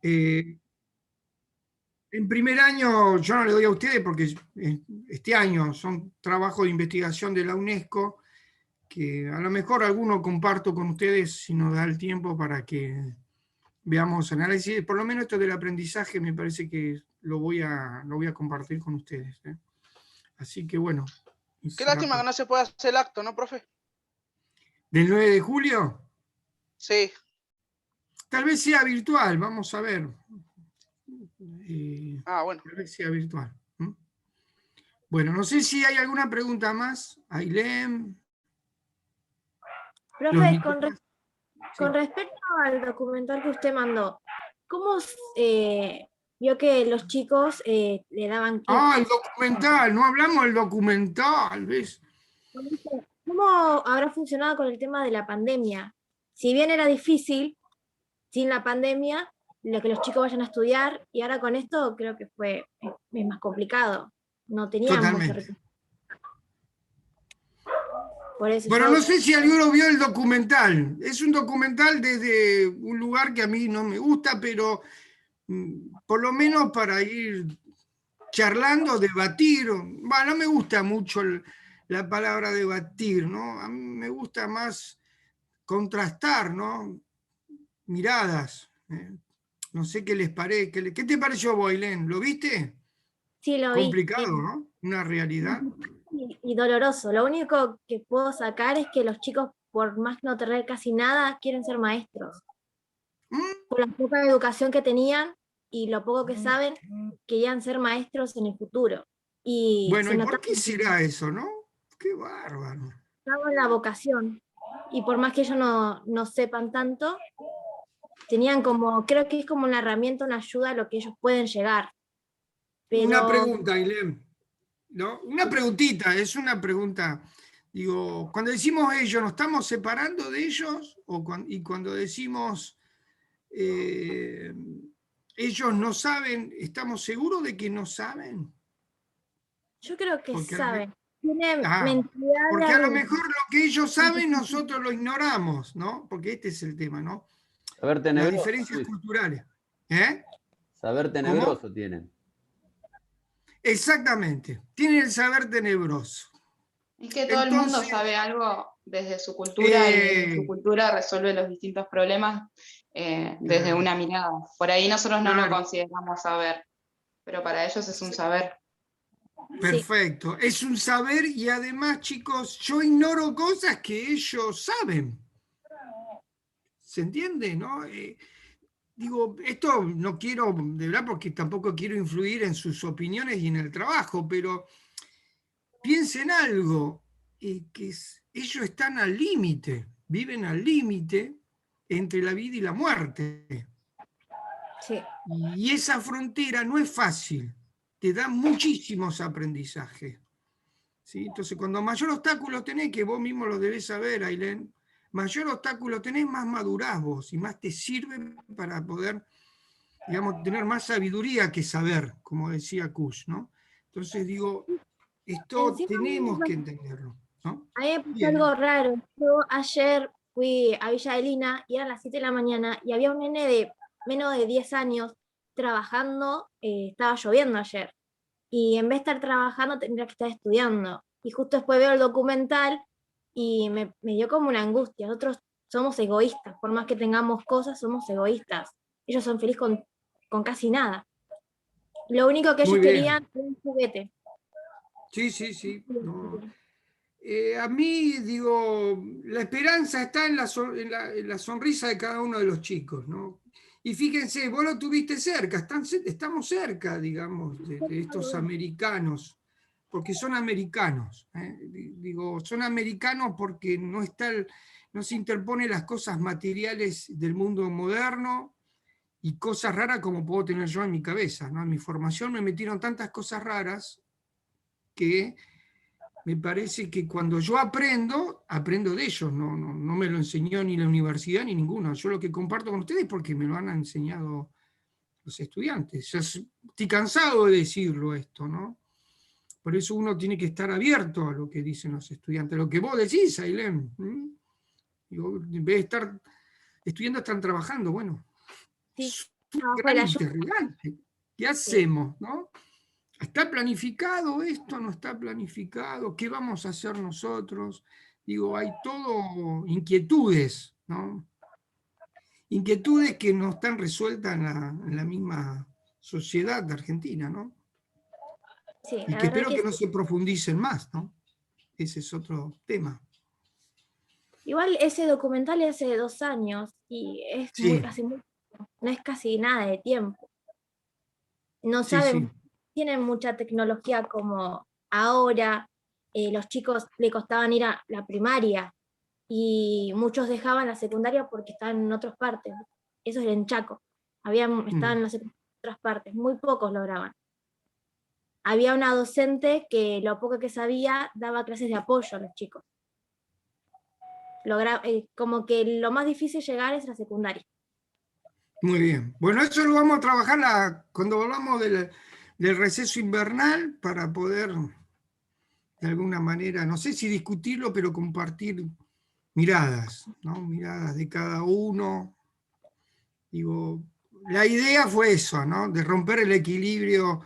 Eh, en primer año yo no le doy a ustedes porque este año son trabajos de investigación de la UNESCO que a lo mejor alguno comparto con ustedes si nos da el tiempo para que veamos análisis. Por lo menos esto del aprendizaje me parece que lo voy a compartir con ustedes. Así que bueno. Qué lástima que no se pueda hacer el acto, ¿no, profe? ¿Del 9 de julio? Sí. Tal vez sea virtual, vamos a ver. Bueno. Tal vez sea virtual. Bueno, no sé si hay alguna pregunta más. Ailén. Profe, con respecto al documental que usted mandó, ¿cómo vio que los chicos le daban clic? El documental, no hablamos del documental, ¿ves? ¿Cómo habrá funcionado con el tema de la pandemia? Si bien era difícil, sin la pandemia, lo que los chicos vayan a estudiar, y ahora con esto creo que es más complicado. No tenían mucho recurso. Bueno, no sé si alguno vio el documental. Es un documental desde un lugar que a mí no me gusta, pero por lo menos para ir charlando, debatir. No me gusta mucho la palabra debatir, ¿no? A mí me gusta más contrastar, ¿no? Miradas. No sé qué les parece. ¿Qué te pareció, Boilén? ¿Lo viste? Sí, lo vi. Complicado, ¿no? Una realidad. Y doloroso. Lo único que puedo sacar es que los chicos, por más no tener casi nada, quieren ser maestros. Por la poca educación que tenían y lo poco que saben, querían ser maestros en el futuro. Bueno, ¿y por qué será eso, no? Qué bárbaro. Estaban la vocación. Y por más que ellos no sepan tanto, tenían creo que es como una herramienta, una ayuda a lo que ellos pueden llegar. Pero... Una pregunta, Ailén. ¿No? Una preguntita, es una pregunta. Digo, cuando decimos ellos, ¿nos estamos separando de ellos? Y cuando decimos ellos no saben, ¿estamos seguros de que no saben? Yo creo que porque saben. Porque a lo mejor lo que ellos saben nosotros lo ignoramos, ¿no? Porque este es el tema, ¿no? Saber tenebroso. Las diferencias culturales. Saber tenebroso tienen. Exactamente, tienen el saber tenebroso. Es que todo el mundo sabe algo desde su cultura y desde su cultura resuelve los distintos problemas desde una mirada. Por ahí nosotros no lo consideramos saber, pero para ellos es un saber. Perfecto, es un saber y además, chicos, yo ignoro cosas que ellos saben. ¿Se entiende, no? Digo, esto no quiero, de verdad, porque tampoco quiero influir en sus opiniones y en el trabajo, pero piensen algo, que ellos están al límite, viven al límite entre la vida y la muerte. Sí. Y esa frontera no es fácil, te da muchísimos aprendizajes. ¿Sí? Entonces, cuando mayor obstáculo tenés, que vos mismo lo debés saber, Ailén, mayor obstáculo tenés, más madurás vos y más te sirve para poder, digamos, tener más sabiduría que saber, como decía Kush, ¿no? Entonces digo, esto tenemos que entenderlo, ¿no? A mí me pasó algo raro. Yo ayer fui a Villa de Lina y eran las 7 de la mañana y había un nene de menos de 10 años trabajando, estaba lloviendo ayer. Y en vez de estar trabajando tendría que estar estudiando. Y justo después veo el documental y me dio como una angustia. Nosotros somos egoístas, por más que tengamos cosas, somos egoístas. Ellos son felices con casi nada. Lo único que ellos querían era un juguete. Sí. No. A mí, digo, la esperanza está en la sonrisa de cada uno de los chicos, ¿no? Y fíjense, vos lo tuviste cerca, estamos cerca, digamos, de estos americanos, porque son americanos. Digo, son americanos porque no se interponen las cosas materiales del mundo moderno y cosas raras como puedo tener yo en mi cabeza, ¿no? En mi formación me metieron tantas cosas raras que me parece que cuando yo aprendo de ellos, no me lo enseñó ni la universidad ni ninguno. Yo lo que comparto con ustedes es porque me lo han enseñado los estudiantes. Yo estoy cansado de decirlo esto, ¿no? Por eso uno tiene que estar abierto a lo que dicen los estudiantes. Lo que vos decís, Ailén. En vez de estar estudiando, están trabajando. Bueno, sí. Trabajo de la ayuda. interrogante. ¿Qué hacemos, no? ¿Está planificado esto? ¿No está planificado? ¿Qué vamos a hacer nosotros? Digo, hay todo inquietudes, ¿no? Inquietudes que no están resueltas en la misma sociedad de Argentina, ¿no? Sí, Y la que verdad espero que no se profundicen más, ¿no? Ese es otro tema. igual ese documental es hace 2 años y es Sí, no es casi nada de tiempo. No sí, sí. tienen mucha tecnología como ahora. Los chicos le costaban ir a la primaria y muchos dejaban la secundaria porque estaban en otras partes. Eso era en Chaco. Estaban en las otras partes, muy pocos lograban. Había una docente que lo poco que sabía daba clases de apoyo a los chicos. Como que lo más difícil llegar es la secundaria. Muy bien. Bueno, eso lo vamos a trabajar cuando volvamos del receso invernal para poder, de alguna manera, no sé si discutirlo, pero compartir miradas, ¿no? Miradas de cada uno. Digo, la idea fue eso, ¿no? De romper el equilibrio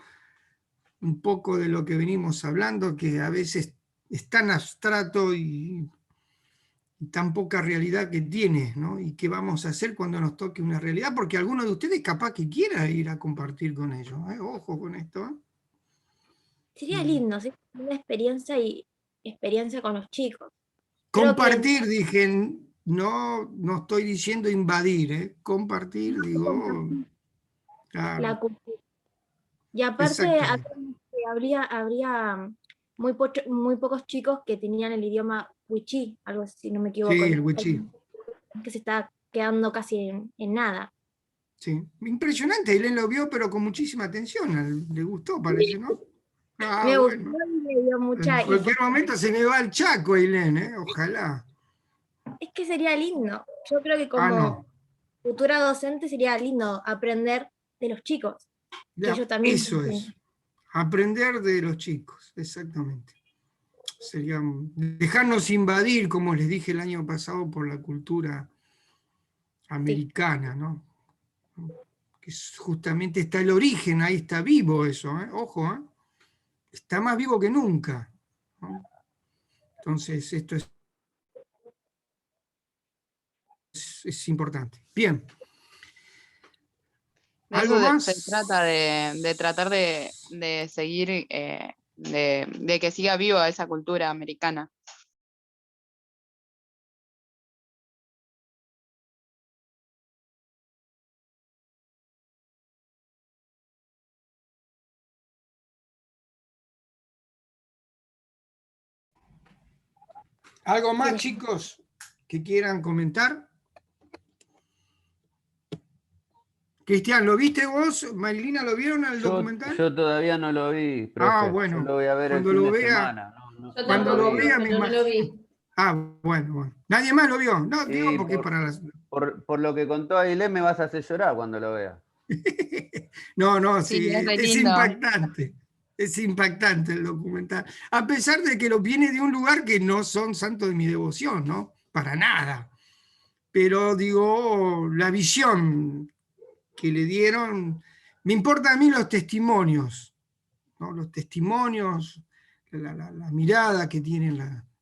un poco de lo que venimos hablando, que a veces es tan abstrato y tan poca realidad que tiene, ¿no? Y qué vamos a hacer cuando nos toque una realidad, porque alguno de ustedes capaz que quiera ir a compartir con ellos, ¿eh? Ojo con esto, ¿eh? Sería lindo, ¿sí? Una experiencia con los chicos. Creo que Compartir, dije, no, no estoy diciendo invadir, ¿eh? Compartir, digo, claro, la cultura. Y aparte, acá exactamente. habría muy pocos chicos que tenían el idioma wichí, algo así, si no me equivoco, Sí, en el wichí, español, que se está quedando casi en nada. sí. Impresionante, Ailén lo vio, pero con muchísima atención, le gustó, parece, ¿no? Ah, Me gustó bueno. y me dio En mucha cualquier importancia. momento se me va el Chaco, Ailén, ¿eh? Ojalá. Es que sería lindo. Yo creo que Ah, como no. futura docente sería lindo aprender de los chicos, que ellos también Eso es. tienen. Aprender de los chicos, exactamente. Sería dejarnos invadir, como les dije el año pasado, por la cultura Sí, americana, ¿no? Que justamente está el origen, ahí está vivo eso, ¿eh? Ojo, ¿eh? Está más vivo que nunca, ¿no? Entonces, esto es importante. Bien, De ¿algo eso se más? trata, de tratar de seguir, de que siga viva esa cultura americana. ¿Algo más, tiene- chicos, que quieran comentar? Cristian, ¿lo viste vos? Marilina, ¿lo vieron el documental? Yo todavía no lo vi, Ah, profe. Yo lo bueno, voy a ver el cuando fin lo de vea, semana. No, no, Yo no cuando lo lo tampoco, vi vea profe, me yo no lo imagino. vi. Ah, bueno, bueno. ¿Nadie más lo vio? No, digo Y porque para las... por lo que contó Ailén me vas a hacer llorar cuando lo vea. No, no, Sí, sí, es re es lindo. impactante. Es impactante el documental. A pesar de que lo viene de un lugar que no son santos de mi devoción, ¿no? Para nada. Pero digo, la visión que le dieron, me importan a mí los testimonios, ¿no? Los testimonios, la mirada que tienen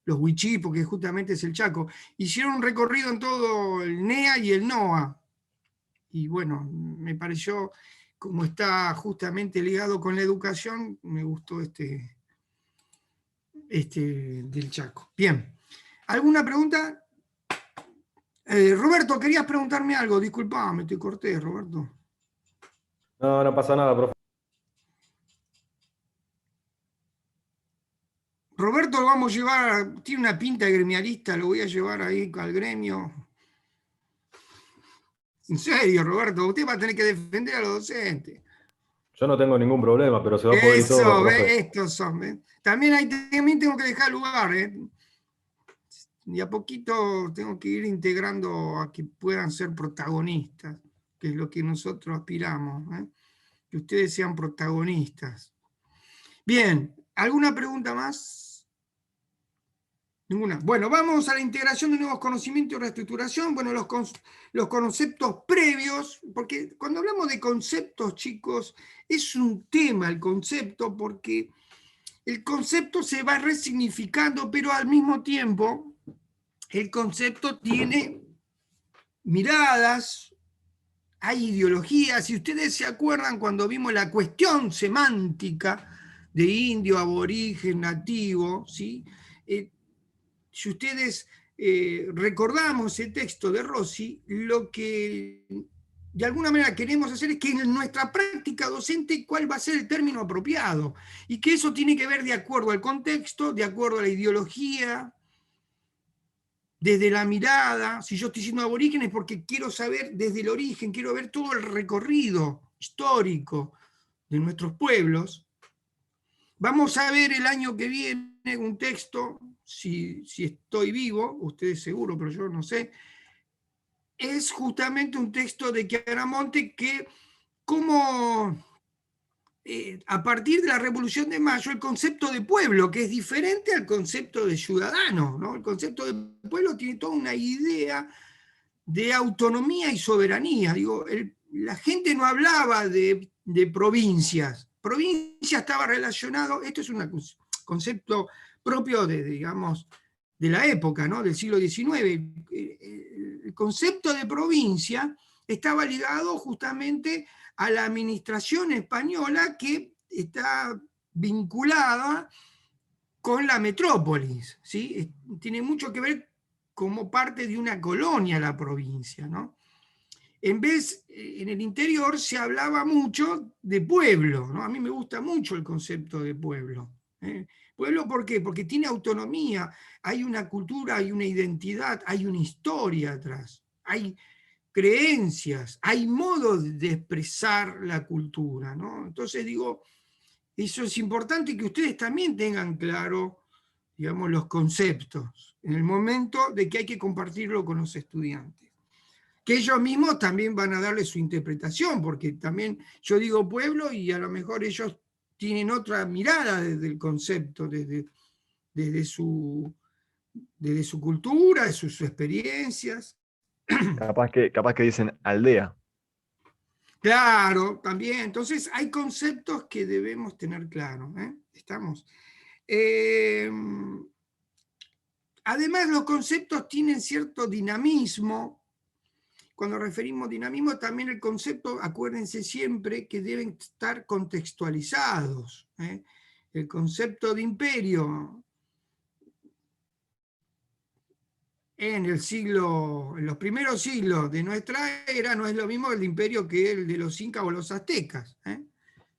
los wichí, porque justamente es el Chaco. Hicieron un recorrido en todo el NEA y el NOA. Y bueno, me pareció, como está justamente ligado con la educación, me gustó este del Chaco. Bien. ¿Alguna pregunta? Roberto, querías preguntarme algo. Disculpame, te corté, Roberto. No, no pasa nada, profe. Roberto lo vamos a llevar, tiene una pinta de gremialista, lo voy a llevar ahí al gremio. En serio, Roberto, usted va a tener que defender a los docentes. Yo no tengo ningún problema, pero se va a poder y todo, Eso, profe. estos son. ¿Ve? También tengo que dejar lugar, ¿eh? Y a poquito tengo que ir integrando a que puedan ser protagonistas, que es lo que nosotros aspiramos, ¿eh? Que ustedes sean protagonistas. Bien, ¿alguna pregunta más? Ninguna. Bueno, vamos a la integración de nuevos conocimientos y reestructuración. Bueno, los conceptos previos, porque cuando hablamos de conceptos, chicos, es un tema el concepto, porque el concepto se va resignificando, pero al mismo tiempo el concepto tiene miradas, hay ideologías. Si ustedes se acuerdan cuando vimos la cuestión semántica de indio, aborigen, nativo, ¿sí? Si ustedes recordamos el texto de Rossi, lo que de alguna manera queremos hacer es que en nuestra práctica docente cuál va a ser el término apropiado, y que eso tiene que ver de acuerdo al contexto, de acuerdo a la ideología, desde la mirada. Si yo estoy diciendo aborígenes porque quiero saber desde el origen, quiero ver todo el recorrido histórico de nuestros pueblos. Vamos a ver el año que viene un texto, si estoy vivo, ustedes seguro, pero yo no sé, es justamente un texto de Chiaramonte que como a partir de la Revolución de Mayo el concepto de pueblo, que es diferente al concepto de ciudadano, ¿no? El concepto de pueblo tiene toda una idea de autonomía y soberanía. Digo, la gente no hablaba de provincias. Provincia estaba relacionado, esto es un concepto propio digamos, de la época, ¿no? Del siglo XIX. El concepto de provincia estaba ligado justamente a la administración española, que está vinculada con la metrópolis, ¿sí? Tiene mucho que ver como parte de una colonia la provincia, ¿no? En vez, en el interior se hablaba mucho de pueblo, ¿no? A mí me gusta mucho el concepto de pueblo. ¿Pueblo por qué? Porque tiene autonomía, hay una cultura, hay una identidad, hay una historia atrás, hay creencias, hay modos de expresar la cultura, ¿no? Entonces digo, eso es importante que ustedes también tengan claro, digamos, los conceptos en el momento de que hay que compartirlo con los estudiantes. Que ellos mismos también van a darle su interpretación, porque también yo digo pueblo y a lo mejor ellos tienen otra mirada desde el concepto, desde su cultura, de sus experiencias. Capaz que dicen aldea. Claro, también. Entonces hay conceptos que debemos tener claros. ¿Estamos? Además, los conceptos tienen cierto dinamismo. Cuando referimos dinamismo, también el concepto, acuérdense siempre que deben estar contextualizados. El concepto de imperio en los primeros siglos de nuestra era no es lo mismo el imperio que el de los incas o los aztecas.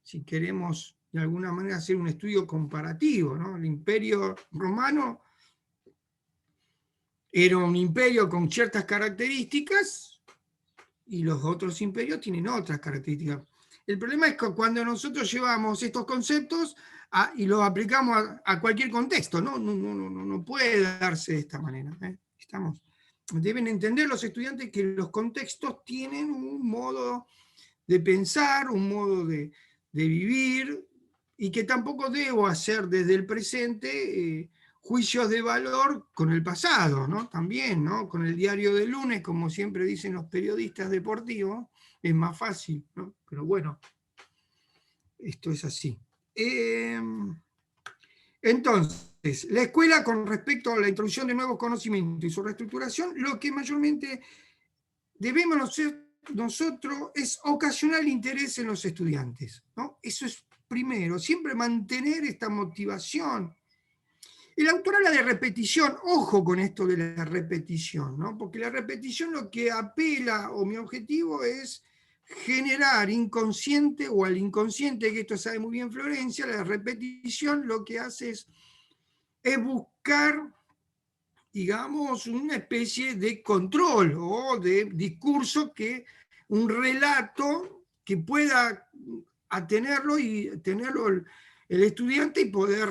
Si queremos de alguna manera hacer un estudio comparativo, ¿no? El imperio romano era un imperio con ciertas características, y los otros imperios tienen otras características. El problema es que cuando nosotros llevamos estos conceptos y los aplicamos a cualquier contexto, no puede darse de esta manera. Deben entender los estudiantes que los contextos tienen un modo de pensar, un modo de vivir, y que tampoco debo hacer desde el presente juicios de valor con el pasado, ¿no? También, ¿no? Con el diario del lunes, como siempre dicen los periodistas deportivos, es más fácil, ¿no? Pero bueno, esto es así. Entonces, la escuela con respecto a la introducción de nuevos conocimientos y su reestructuración, lo que mayormente debemos hacer nosotros es ocasionar el interés en los estudiantes, ¿no? Eso es primero, siempre mantener esta motivación. El autor habla de repetición, ojo con esto de la repetición, ¿no? Porque la repetición lo que apela, o mi objetivo es generar inconsciente o al inconsciente, que esto sabe muy bien Florencia, la repetición lo que hace es buscar, digamos, una especie de control o de discurso, un relato que pueda tenerlo el estudiante y poder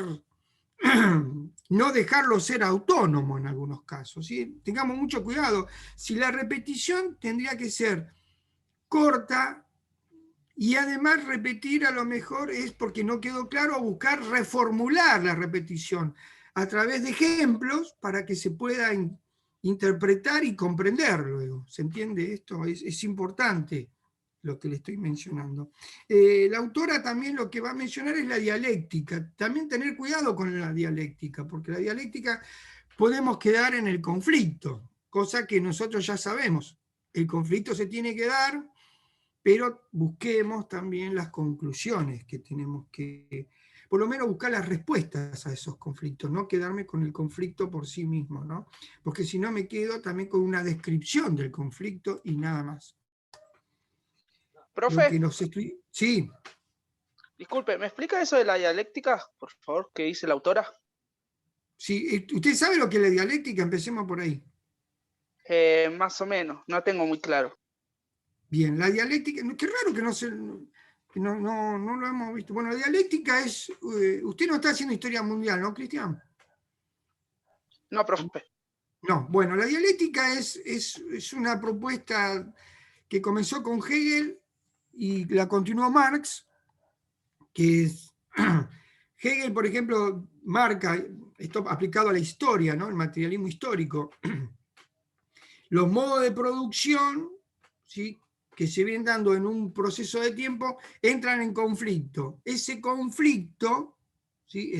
no dejarlo ser autónomo en algunos casos, ¿sí? Tengamos mucho cuidado. Si la repetición tendría que ser corta, y además repetir a lo mejor es porque no quedó claro, buscar reformular la repetición, a través de ejemplos para que se pueda interpretar y comprender luego. ¿Se entiende esto? Es importante lo que le estoy mencionando. La autora también lo que va a mencionar es la dialéctica. También tener cuidado con la dialéctica, porque la dialéctica podemos quedar en el conflicto, cosa que nosotros ya sabemos. El conflicto se tiene que dar, pero busquemos también las conclusiones que tenemos que, por lo menos buscar las respuestas a esos conflictos, no quedarme con el conflicto por sí mismo, ¿no? Porque si no me quedo también con una descripción del conflicto y nada más. Profe, sí. disculpe, ¿me explica eso de la dialéctica, por favor, que dice la autora? Sí, ¿usted sabe lo que es la dialéctica? Empecemos por ahí. Más o menos, no tengo muy claro. Bien, la dialéctica, qué raro que no lo hemos visto. Bueno, la dialéctica es, usted no está haciendo historia mundial, ¿no, Cristian? No, profe. No, bueno, la dialéctica es una propuesta que comenzó con Hegel y la continuó Marx, que es, Hegel, por ejemplo, marca, esto aplicado a la historia, ¿no? El materialismo histórico, los modos de producción, ¿sí?, que se vienen dando en un proceso de tiempo, entran en conflicto. Ese conflicto, ¿sí?,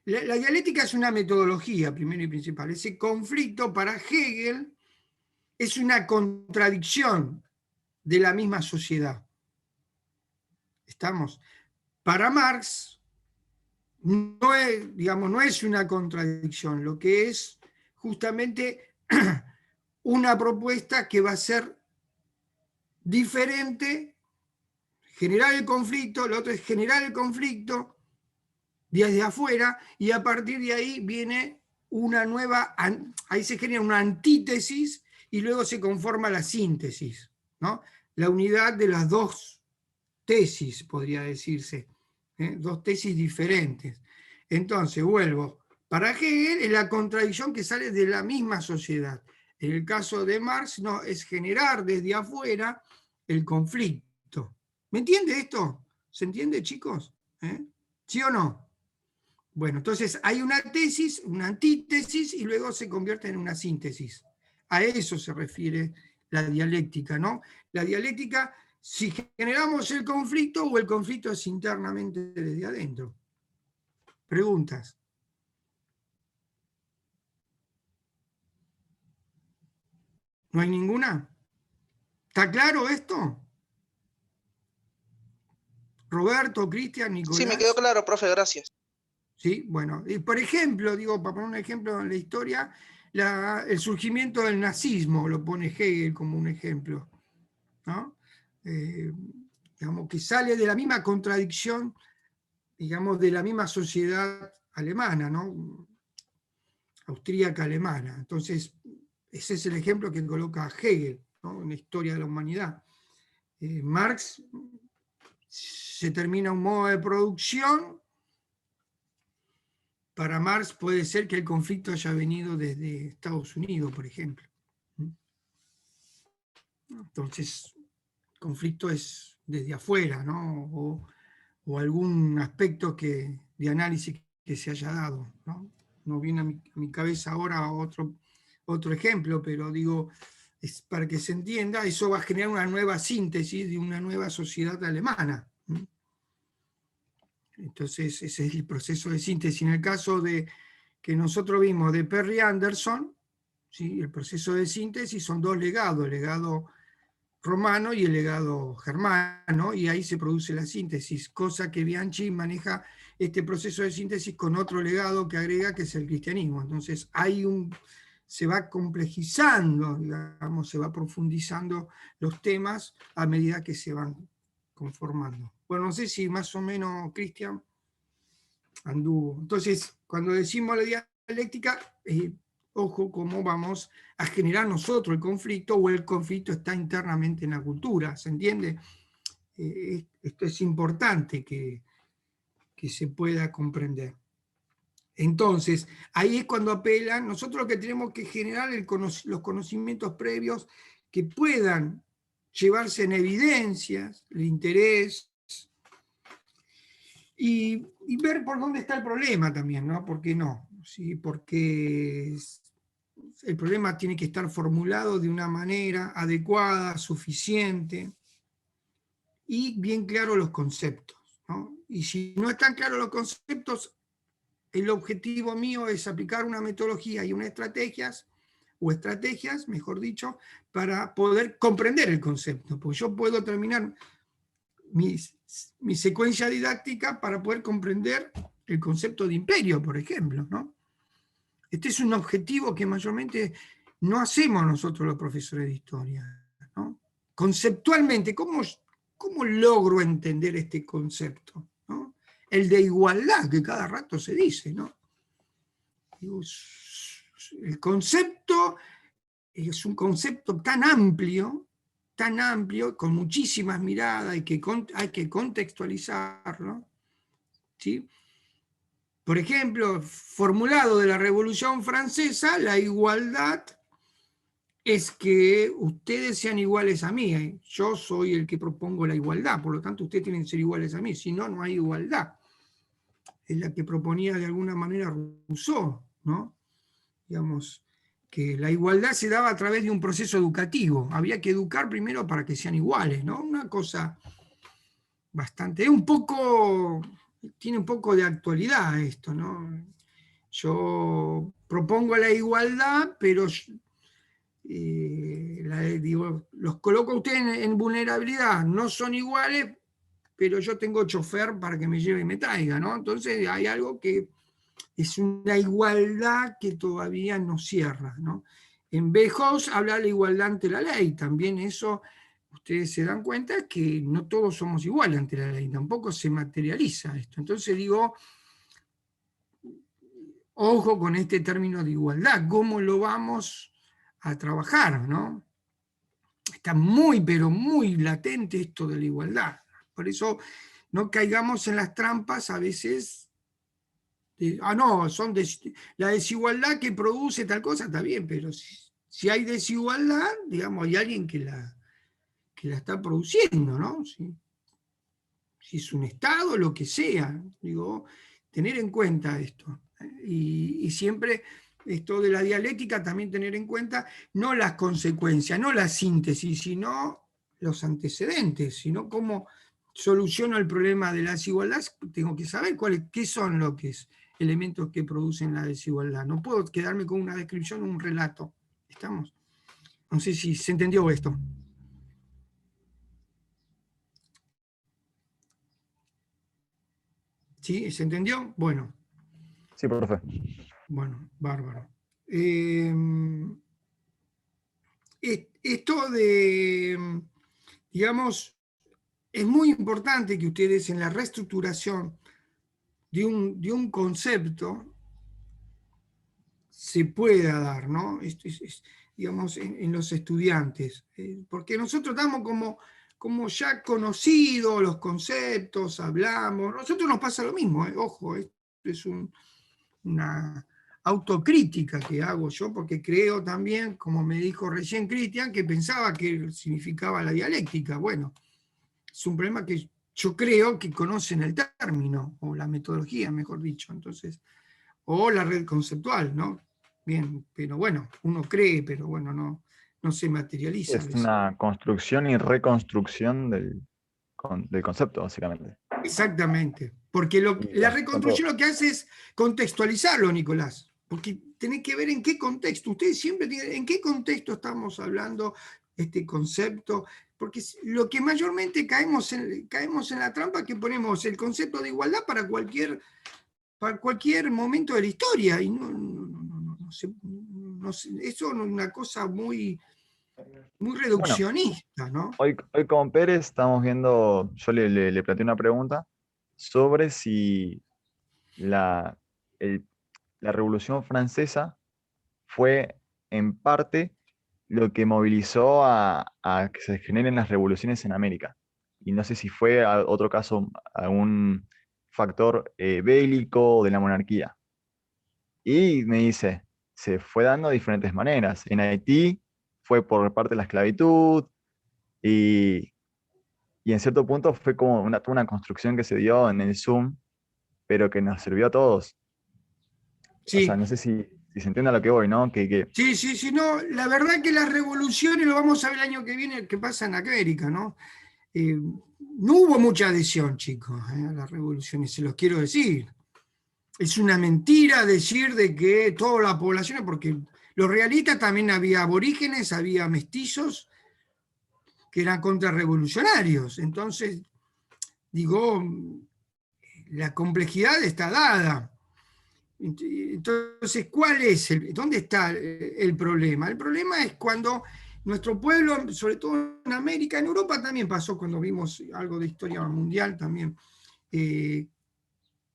la dialéctica es una metodología, primero y principal. Ese conflicto para Hegel es una contradicción de la misma sociedad. ¿Estamos? Para Marx no es una contradicción, lo que es justamente una propuesta que va a ser diferente, generar el conflicto, lo otro es generar el conflicto desde afuera, y a partir de ahí viene una nueva, ahí se genera una antítesis y luego se conforma la síntesis, ¿no? La unidad de las dos tesis, podría decirse, dos tesis diferentes. Entonces, vuelvo, para Hegel es la contradicción que sale de la misma sociedad. En el caso de Marx, no, es generar desde afuera el conflicto. ¿Me entiende esto? ¿Se entiende, chicos? ¿Sí o no? Bueno, entonces hay una tesis, una antítesis, y luego se convierte en una síntesis. A eso se refiere la dialéctica, ¿no? La dialéctica, si generamos el conflicto o el conflicto es internamente desde adentro. Preguntas. ¿No hay ninguna? ¿Está claro esto? Roberto, Cristian, Nicolás. Sí, me quedó claro, profe, gracias. Sí, bueno, y por ejemplo, para poner un ejemplo en la historia, el surgimiento del nazismo lo pone Hegel como un ejemplo, ¿no? Digamos que sale de la misma contradicción, digamos, de la misma sociedad alemana, ¿no? Austríaca alemana. Entonces, ese es el ejemplo que coloca Hegel, ¿no?, en la historia de la humanidad. Marx, se termina un modo de producción. Para Marx puede ser que el conflicto haya venido desde Estados Unidos, por ejemplo. Entonces, el conflicto es desde afuera, ¿no? O algún aspecto de análisis que se haya dado, ¿no? No viene a mi cabeza ahora otro ejemplo, pero digo, es para que se entienda, eso va a generar una nueva síntesis de una nueva sociedad alemana. Entonces, ese es el proceso de síntesis. En el caso que nosotros vimos de Perry Anderson, ¿sí?, el proceso de síntesis son dos legados, el legado romano y el legado germano, y ahí se produce la síntesis, cosa que Bianchi maneja este proceso de síntesis con otro legado que agrega, que es el cristianismo. Entonces se va complejizando, digamos, se va profundizando los temas a medida que se van conformando. Bueno, no sé si más o menos, Cristian, anduvo. Entonces, cuando decimos la dialéctica, ojo cómo vamos a generar nosotros el conflicto, o el conflicto está internamente en la cultura, ¿se entiende? Esto es importante que se pueda comprender. Entonces, ahí es cuando apelan, nosotros lo que tenemos que generar los conocimientos previos que puedan llevarse en evidencias, el interés, y ver por dónde está el problema también, ¿no? ¿Por qué no? ¿Sí? Porque el problema tiene que estar formulado de una manera adecuada, suficiente, y bien claros los conceptos, ¿no? Y si no están claros los conceptos, el objetivo mío es aplicar una metodología y unas estrategias, mejor dicho, para poder comprender el concepto, porque yo puedo terminar mi secuencia didáctica para poder comprender el concepto de imperio, por ejemplo, ¿no? Este es un objetivo que mayormente no hacemos nosotros los profesores de historia, ¿no? Conceptualmente, ¿cómo logro entender este concepto, ¿no? El de igualdad, que cada rato se dice, ¿no? El concepto es un concepto tan amplio, con muchísimas miradas, y que hay que contextualizarlo, ¿sí? Por ejemplo, formulado de la Revolución Francesa, la igualdad es que ustedes sean iguales a mí. Yo soy el que propongo la igualdad, por lo tanto ustedes tienen que ser iguales a mí, si no, no hay igualdad. Es la que proponía de alguna manera Rousseau, ¿no? Digamos, que la igualdad se daba a través de un proceso educativo. Había que educar primero para que sean iguales, ¿no? Una cosa bastante, tiene un poco de actualidad esto, ¿no? Yo propongo la igualdad, pero digo, los coloco a ustedes en vulnerabilidad, no son iguales, pero yo tengo chofer para que me lleve y me traiga, ¿no? Entonces hay algo que es una igualdad que todavía no cierra, ¿no? En Bejos habla de la igualdad ante la ley, también eso, ustedes se dan cuenta que no todos somos iguales ante la ley, tampoco se materializa esto. Entonces digo, ojo con este término de igualdad, ¿cómo lo vamos a trabajar, ¿no? Está muy, pero muy latente esto de la igualdad. Por eso no caigamos en las trampas a veces. No, la desigualdad que produce tal cosa está bien, pero si hay desigualdad, digamos, hay alguien que la está produciendo, ¿no? Si es un Estado, lo que sea, digo, tener en cuenta esto. Y siempre esto de la dialéctica, también tener en cuenta no las consecuencias, no la síntesis, sino los antecedentes, sino cómo soluciono el problema de la desigualdad. Tengo que saber qué son los elementos que producen la desigualdad. No puedo quedarme con una descripción o un relato. ¿Estamos? No sé si se entendió esto. ¿Sí? ¿Se entendió? Bueno. Sí, profe. Bueno, bárbaro. Esto de, digamos, es muy importante que ustedes en la reestructuración de un concepto se pueda dar, ¿no? Esto digamos, en los estudiantes, porque nosotros damos como ya conocidos los conceptos, hablamos, nosotros nos pasa lo mismo, ojo, esto es una autocrítica que hago yo, porque creo también, como me dijo recién Cristian, que pensaba que significaba la dialéctica. Bueno, es un problema que yo creo que conocen el término, o la metodología, mejor dicho, entonces, o la red conceptual, ¿no? Bien, pero bueno, uno cree, pero bueno, no se materializa. Es una construcción y reconstrucción del concepto, básicamente. Exactamente, porque la reconstrucción lo que hace es contextualizarlo, Nicolás, porque tenés que ver en qué contexto, ustedes siempre tienen, en qué contexto estamos hablando este concepto, porque lo que mayormente caemos en la trampa que ponemos el concepto de igualdad para cualquier momento de la historia, y eso es una cosa muy reduccionista, ¿no? Hoy con Pérez estamos viendo, yo le planteé una pregunta sobre si la Revolución Francesa fue en parte lo que movilizó a que se generen las revoluciones en América. Y no sé si fue otro caso, algún factor bélico de la monarquía. Y me dice, se fue dando de diferentes maneras. En Haití fue por parte de la esclavitud, y en cierto punto fue como una construcción que se dio en el Zoom pero que nos sirvió a todos. Sí. O sea, no sé si se entiende a lo que voy, ¿no? Sí, no, la verdad que las revoluciones, lo vamos a ver el año que viene, que pasa en América, ¿no? No hubo mucha adhesión, chicos, a las revoluciones, se los quiero decir. Es una mentira decir de que toda la población, porque los realistas también había aborígenes, había mestizos que eran contrarrevolucionarios. Entonces, digo, la complejidad está dada. Entonces, ¿dónde está el problema? El problema es cuando nuestro pueblo, sobre todo en América, en Europa también pasó cuando vimos algo de historia mundial también,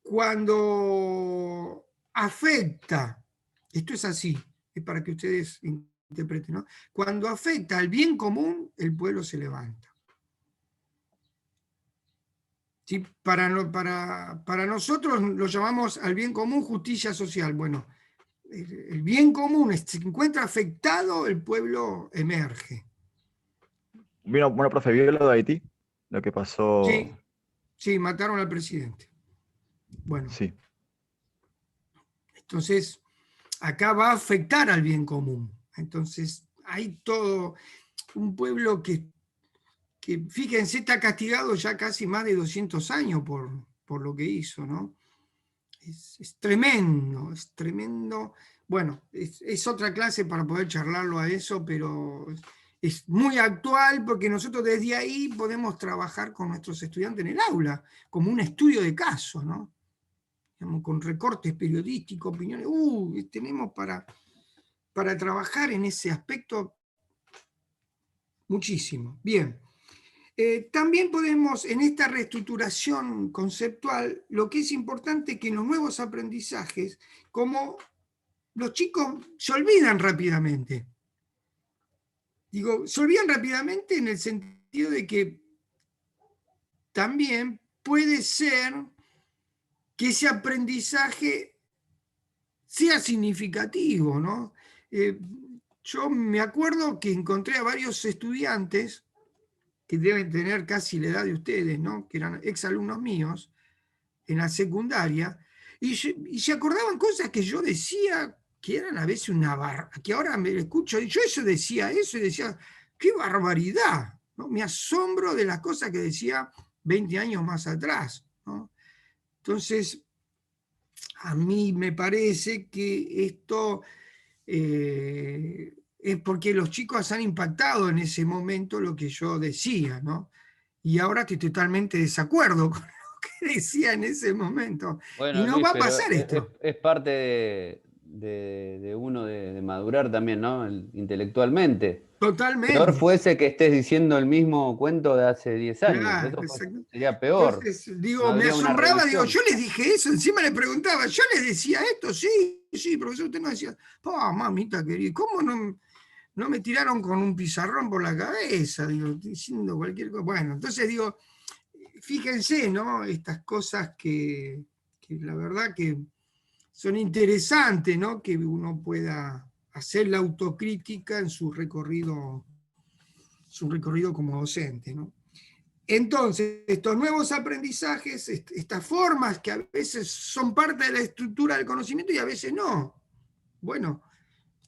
cuando afecta, esto es así, es para que ustedes interpreten, ¿no? Cuando afecta al bien común, el pueblo se levanta. ¿Sí? Para nosotros lo llamamos al bien común justicia social. Bueno, el bien común se encuentra afectado, el pueblo emerge. Bueno, profe, ¿vio lo de Haití? Lo que pasó. Sí, mataron al presidente. Bueno. Sí. Entonces, acá va a afectar al bien común. Entonces, hay todo un pueblo que fíjense, está castigado ya casi más de 200 años por lo que hizo, ¿no? Es tremendo, es tremendo. Bueno, es otra clase para poder charlarlo a eso, pero es muy actual porque nosotros desde ahí podemos trabajar con nuestros estudiantes en el aula, como un estudio de caso, ¿no? Digamos, con recortes periodísticos, opiniones. Tenemos para trabajar en ese aspecto muchísimo. Bien. También podemos, en esta reestructuración conceptual, lo que es importante es que en los nuevos aprendizajes, como los chicos se olvidan rápidamente. Digo, se olvidan rápidamente en el sentido de que también puede ser que ese aprendizaje sea significativo, ¿no? Yo me acuerdo que encontré a varios estudiantes que deben tener casi la edad de ustedes, ¿no? Que eran exalumnos míos, en la secundaria, y se acordaban cosas que yo decía que eran a veces una barbaridad, que ahora me escucho, y yo decía eso y decía, qué barbaridad, ¿no? Me asombro de las cosas que decía 20 años más atrás, ¿no? Entonces, a mí me parece que esto es porque los chicos han impactado en ese momento lo que yo decía, ¿no? Y ahora estoy totalmente de desacuerdo con lo que decía en ese momento. Bueno, y no Luis, va a pero pasar esto. es parte de uno de madurar también, ¿no? Intelectualmente. Totalmente. Peor fuese que estés diciendo el mismo cuento de hace 10 años. Claro, Eso sería peor. Entonces, No digo, me habría una asombraba, digo, revisión. yo les dije eso, encima le preguntaba, yo les decía esto, sí, profesor, usted no decía, mamita querida, ¿cómo no me tiraron con un pizarrón por la cabeza? Digo, diciendo cualquier cosa. Bueno, entonces digo, fíjense, ¿no? Estas cosas que la verdad que son interesantes, ¿no? Que uno pueda hacer la autocrítica en su recorrido como docente, ¿no? Entonces, estos nuevos aprendizajes, estas formas que a veces son parte de la estructura del conocimiento y a veces no. Bueno,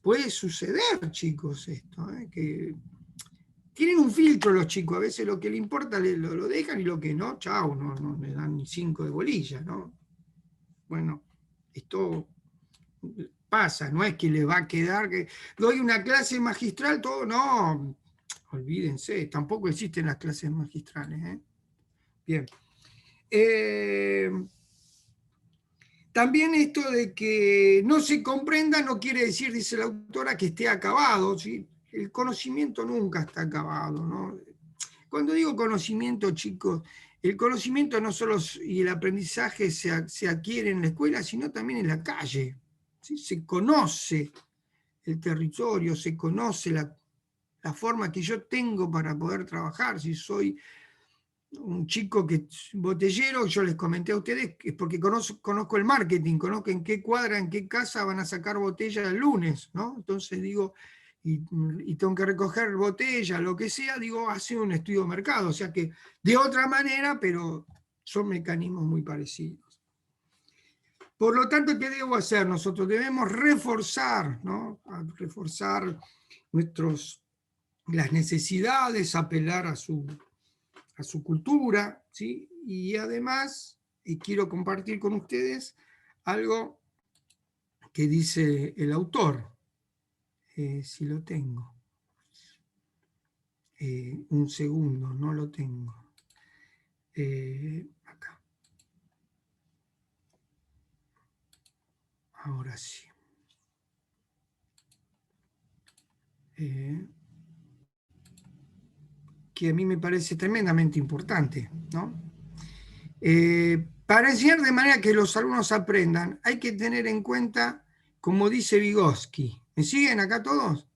puede suceder, chicos, esto, que tienen un filtro los chicos, a veces lo que le importa lo dejan y lo que no, chao, no le dan ni 5 de bolilla, ¿no? Bueno, esto pasa, no es que le va a quedar, que doy una clase magistral, todo, no, olvídense, tampoco existen las clases magistrales, ¿eh? Bien. También esto de que no se comprenda no quiere decir, dice la autora, que esté acabado, ¿sí? El conocimiento nunca está acabado, ¿no? Cuando digo conocimiento, chicos, el conocimiento no solo y el aprendizaje se adquiere en la escuela, sino también en la calle, ¿sí? Se conoce el territorio, se conoce la forma que yo tengo para poder trabajar. Si soy un chico que es botellero, yo les comenté a ustedes, es porque conozco el marketing, conozco en qué cuadra, en qué casa van a sacar botella el lunes, ¿no? Entonces digo, y tengo que recoger botella, lo que sea, digo, hace un estudio de mercado, o sea que de otra manera, pero son mecanismos muy parecidos. Por lo tanto, ¿qué debo hacer? Nosotros debemos reforzar, ¿no? Reforzar las necesidades, apelar a su cultura, ¿sí? Y además, quiero compartir con ustedes algo que dice el autor, si lo tengo. Un segundo, no lo tengo. Acá. Ahora sí. Que a mí me parece tremendamente importante, ¿no? Para enseñar de manera que los alumnos aprendan, hay que tener en cuenta, como dice Vygotsky, ¿me siguen acá todos?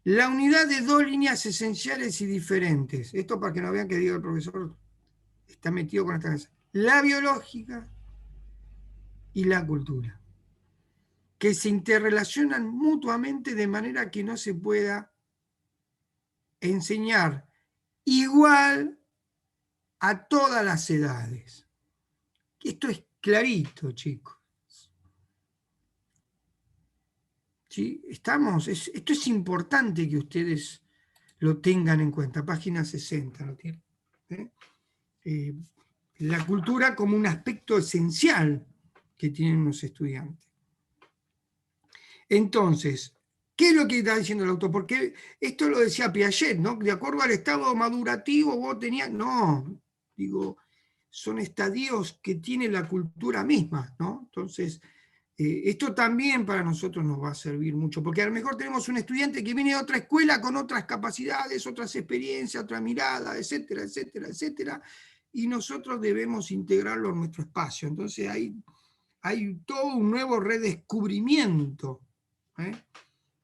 La unidad de dos líneas esenciales y diferentes. Esto para que no vean que diga el profesor está metido con esta cosa. La biológica y la cultura, que se interrelacionan mutuamente de manera que no se pueda enseñar igual a todas las edades. Esto es clarito, chicos. ¿Sí? Esto es importante que ustedes lo tengan en cuenta. Página 60, ¿lo tienen? La cultura como un aspecto esencial que tienen los estudiantes. Entonces, ¿qué es lo que está diciendo el autor? Porque esto lo decía Piaget, ¿no? De acuerdo al estado madurativo vos tenías... No, digo, son estadios que tiene la cultura misma, ¿no? Entonces, esto también para nosotros nos va a servir mucho, porque a lo mejor tenemos un estudiante que viene de otra escuela con otras capacidades, otras experiencias, otra mirada, etcétera, etcétera, etcétera, y nosotros debemos integrarlo en nuestro espacio. Entonces hay todo un nuevo redescubrimiento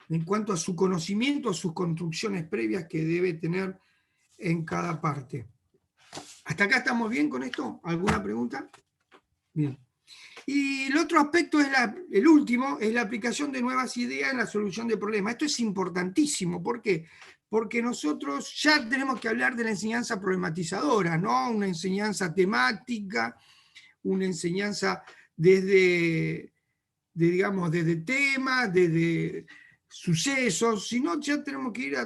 en cuanto a su conocimiento, a sus construcciones previas que debe tener en cada parte. ¿Hasta acá estamos bien con esto? ¿Alguna pregunta? Bien. Y el otro aspecto, el último, es la aplicación de nuevas ideas en la solución de problemas. Esto es importantísimo. ¿Por qué? Porque nosotros ya tenemos que hablar de la enseñanza problematizadora, ¿no? Una enseñanza temática, una enseñanza desde temas, desde sucesos, sino ya tenemos que ir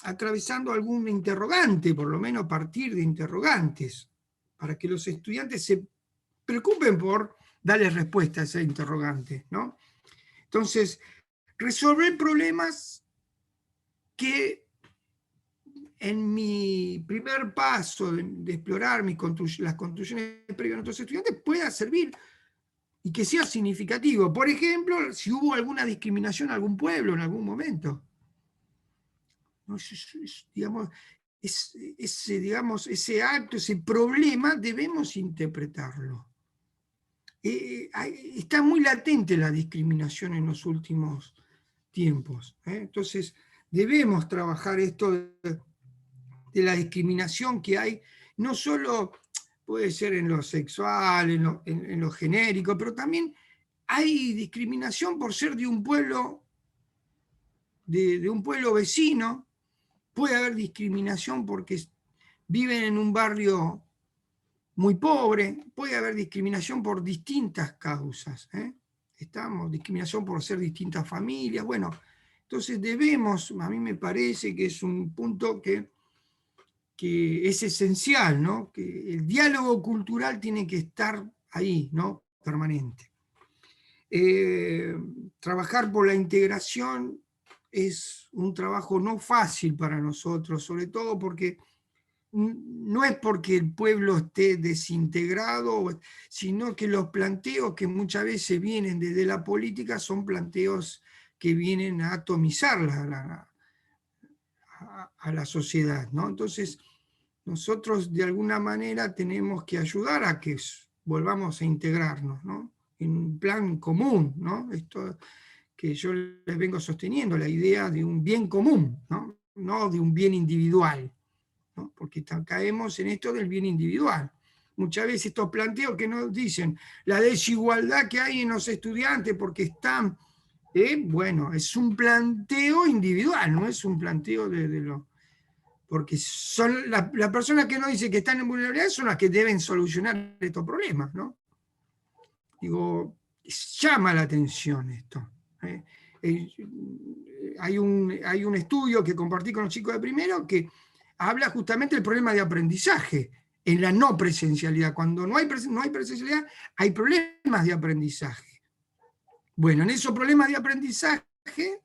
atravesando algún interrogante, por lo menos partir de interrogantes, para que los estudiantes se preocupen por darle respuesta a ese interrogante, ¿no? Entonces, resolver problemas que en mi primer paso de explorar las construcciones previas de nuestros estudiantes pueda servir y que sea significativo. Por ejemplo, si hubo alguna discriminación en algún pueblo en algún momento. Ese acto, ese problema, debemos interpretarlo. Está muy latente la discriminación en los últimos tiempos. Entonces, debemos trabajar esto de la discriminación que hay, no solo puede ser en lo sexual, en lo genérico, pero también hay discriminación por ser de un pueblo, de un pueblo vecino. Puede haber discriminación porque viven en un barrio muy pobre, puede haber discriminación por distintas causas. Discriminación por ser distintas familias. Bueno, entonces debemos, a mí me parece que es un punto que es esencial, ¿no? Que el diálogo cultural tiene que estar ahí, ¿no? Permanente. Trabajar por la integración es un trabajo no fácil para nosotros, sobre todo porque no es porque el pueblo esté desintegrado, sino que los planteos que muchas veces vienen desde la política son planteos que vienen a atomizar a la sociedad, ¿no? Entonces, nosotros de alguna manera tenemos que ayudar a que volvamos a integrarnos, ¿no? En un plan común, ¿no? Esto que yo les vengo sosteniendo, la idea de un bien común, ¿no? No de un bien individual, ¿no? Porque caemos en esto del bien individual. Muchas veces estos planteos que nos dicen la desigualdad que hay en los estudiantes porque están, bueno, es un planteo individual, no es un planteo de lo... Porque son las personas que nos dicen que están en vulnerabilidad son las que deben solucionar estos problemas, ¿no? Digo, llama la atención esto. Hay un estudio que compartí con los chicos de primero que habla justamente del problema de aprendizaje en la no presencialidad. Cuando no hay presencialidad, hay problemas de aprendizaje. Bueno, en esos problemas de aprendizaje,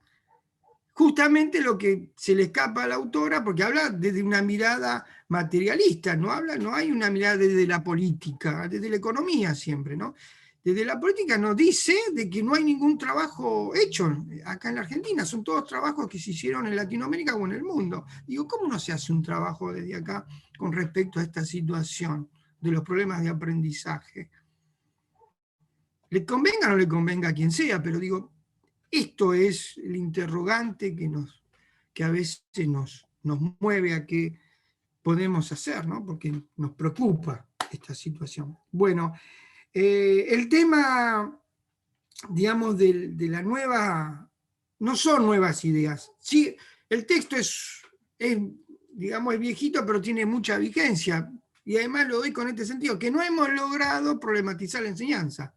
justamente lo que se le escapa a la autora, porque habla desde una mirada materialista, no hay una mirada desde la política, desde la economía siempre, ¿no? Desde la política nos dice de que no hay ningún trabajo hecho acá en la Argentina, son todos trabajos que se hicieron en Latinoamérica o en el mundo. Digo, ¿cómo no se hace un trabajo desde acá con respecto a esta situación de los problemas de aprendizaje? Le convenga o no le convenga a quien sea, pero digo, esto es el interrogante que a veces nos mueve a qué podemos hacer, ¿no? Porque nos preocupa esta situación. Bueno, el tema, digamos, de la nueva, no son nuevas ideas. Sí, el texto digamos, es viejito, pero tiene mucha vigencia. Y además lo doy con este sentido, que no hemos logrado problematizar la enseñanza.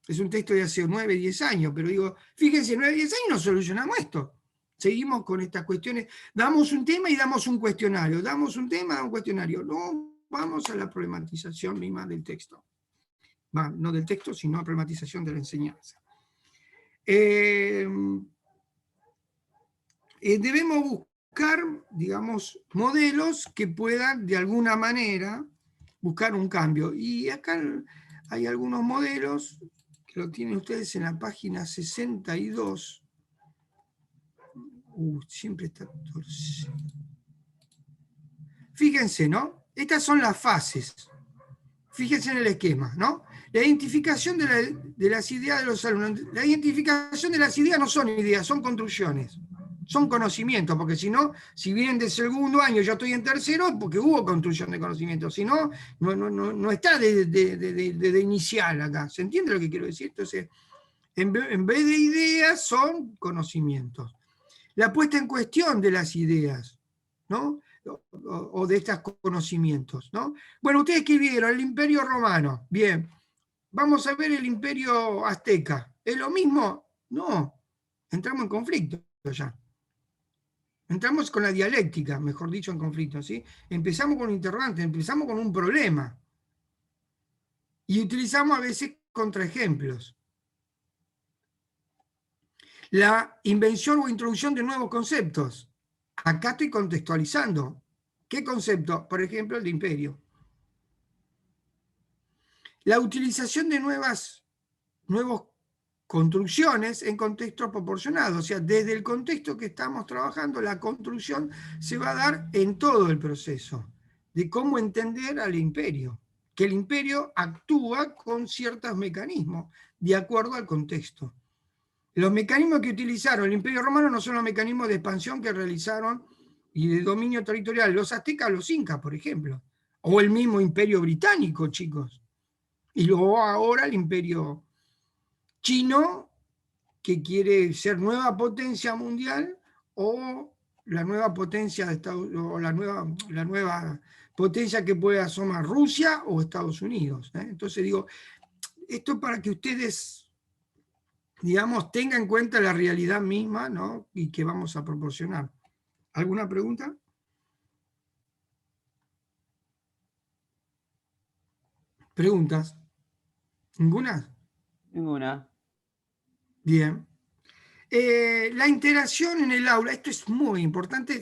Es un texto de hace 9, 10 años, pero digo, fíjense, 9, 10 años no solucionamos esto. Seguimos con estas cuestiones, damos un tema y damos un cuestionario, damos un tema, un cuestionario. No vamos a la problematización misma del texto. No del texto, sino a problematización de la enseñanza. Debemos buscar, digamos, modelos que puedan, de alguna manera, buscar un cambio. Y acá hay algunos modelos que lo tienen ustedes en la página 62. Siempre está torcido. Fíjense, ¿no? Estas son las fases. Fíjense en el esquema, ¿no? La identificación de las ideas de los alumnos. La identificación de las ideas no son ideas, son construcciones. Son conocimientos, porque si no, si vienen de segundo año, yo estoy en tercero, porque hubo construcción de conocimientos. Si no, no está de inicial acá. ¿Se entiende lo que quiero decir? Entonces, en vez de ideas, son conocimientos. La puesta en cuestión de las ideas, ¿no? O de estos conocimientos, ¿no? Bueno, ustedes que vieron el Imperio Romano, bien, vamos a ver el Imperio Azteca, ¿es lo mismo? No, entramos en conflicto ya. Entramos con la dialéctica, mejor dicho, en conflicto, ¿sí? Empezamos con un interrogante, empezamos con un problema. Y utilizamos a veces contraejemplos. La invención o introducción de nuevos conceptos. Acá estoy contextualizando. ¿Qué concepto? Por ejemplo, el de imperio. La utilización de nuevas construcciones en contextos proporcionados. O sea, desde el contexto que estamos trabajando, la construcción se va a dar en todo el proceso de cómo entender al imperio. Que el imperio actúa con ciertos mecanismos de acuerdo al contexto. Los mecanismos que utilizaron el Imperio Romano no son los mecanismos de expansión que realizaron y de dominio territorial los aztecas, los incas, por ejemplo. O el mismo Imperio Británico, chicos. Y luego ahora el Imperio Chino, que quiere ser nueva potencia mundial, o la nueva potencia de Estados, o la nueva potencia que puede asomar Rusia o Estados Unidos. Entonces digo, esto para que ustedes, digamos, tenga en cuenta la realidad misma, ¿no? Y que vamos a proporcionar. ¿Alguna pregunta? ¿Preguntas? ¿Ninguna? Ninguna. Bien. La interacción en el aula, esto es muy importante.